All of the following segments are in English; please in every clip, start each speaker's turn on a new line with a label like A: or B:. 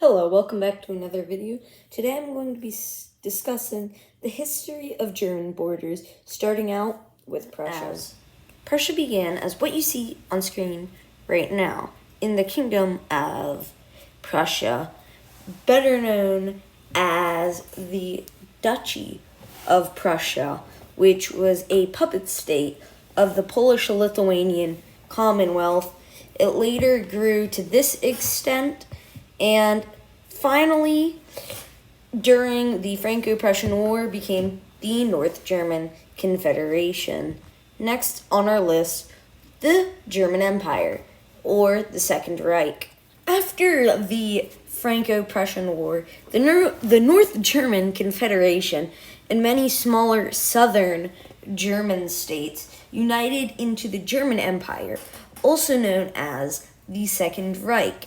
A: Hello, welcome back to another video. Today I'm going to be discussing the history of German borders, starting out with Prussia. Prussia began as what you see on screen right now, in the Kingdom of Prussia, better known as the Dutchy of Prussia, which was a puppet state of the Polish-Lithuanian Commonwealth. It later grew to this extent, and finally, during the Franco-Prussian War, became the North German Confederation. Next on our list, the German Empire, or the Second Reich. After the Franco-Prussian War, the North German Confederation and many smaller southern German states united into the German Empire, also known as the Second Reich.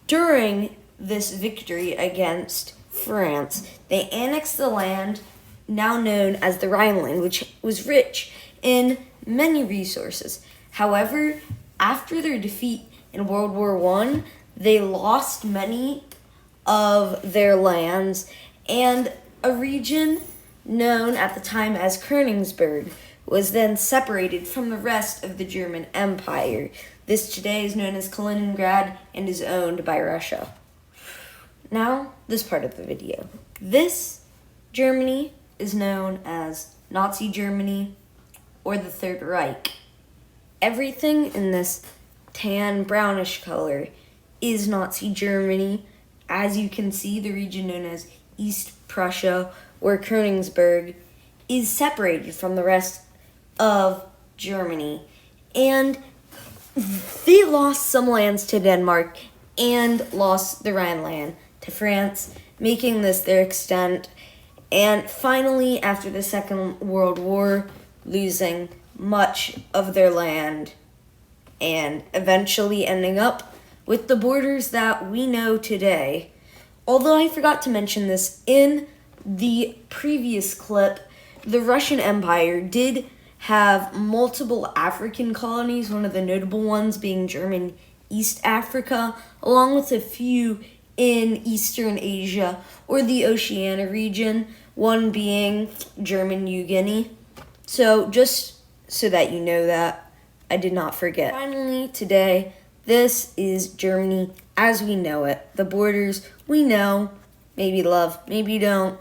A: During this victory against France, they annexed the land now known as the Rhineland, which was rich in many resources. However, after their defeat in World War I, they lost many of their lands, and a region known at the time as Königsberg was then separated from the rest of the German Empire. This today is known as Kaliningrad and is owned by Russia. Now, this part of the video. This Germany is known as Nazi Germany or the Third Reich. Everything in this tan brownish color is Nazi Germany. As you can see, the region known as East Prussia or Königsberg is separated from the rest of Germany, and they lost some lands to Denmark and lost the Rhineland to France, making this their extent, and finally, after the Second World War, losing much of their land and eventually ending up with the borders that we know today. Although I forgot to mention this in the previous clip, the Russian Empire did have multiple African colonies, one of the notable ones being German East Africa, along with a few in Eastern Asia or the Oceania region, one being German New Guinea. So just so that you know that, I did not forget. Finally, today, this is Germany as we know it. The borders we know, maybe love, maybe don't.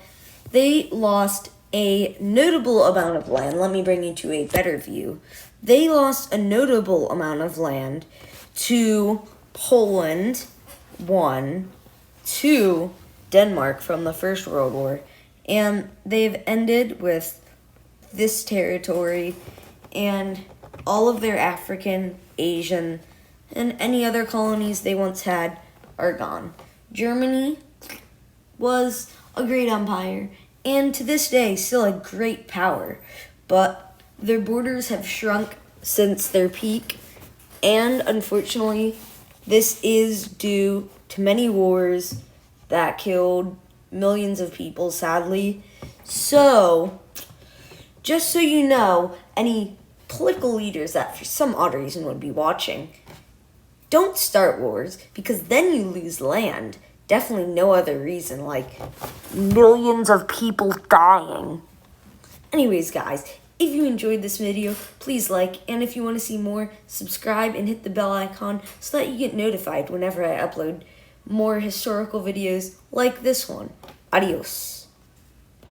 A: They lost a notable amount of land. Let me bring you to a better view. They lost a notable amount of land to Poland, 1, to Denmark from the First World War, and they've ended with this territory, and all of their African, Asian, and any other colonies they once had are gone. Germany was a great empire, and to this day, still a great power, but their borders have shrunk since their peak, and unfortunately, this is due to many wars that killed millions of people, sadly. So, just so you know, any political leaders that for some odd reason would be watching, don't start wars, because then you lose land. Definitely no other reason, like millions of people dying. Anyways, guys, if you enjoyed this video, please like, and if you want to see more, subscribe and hit the bell icon so that you get notified whenever I upload more historical videos like this one. Adios.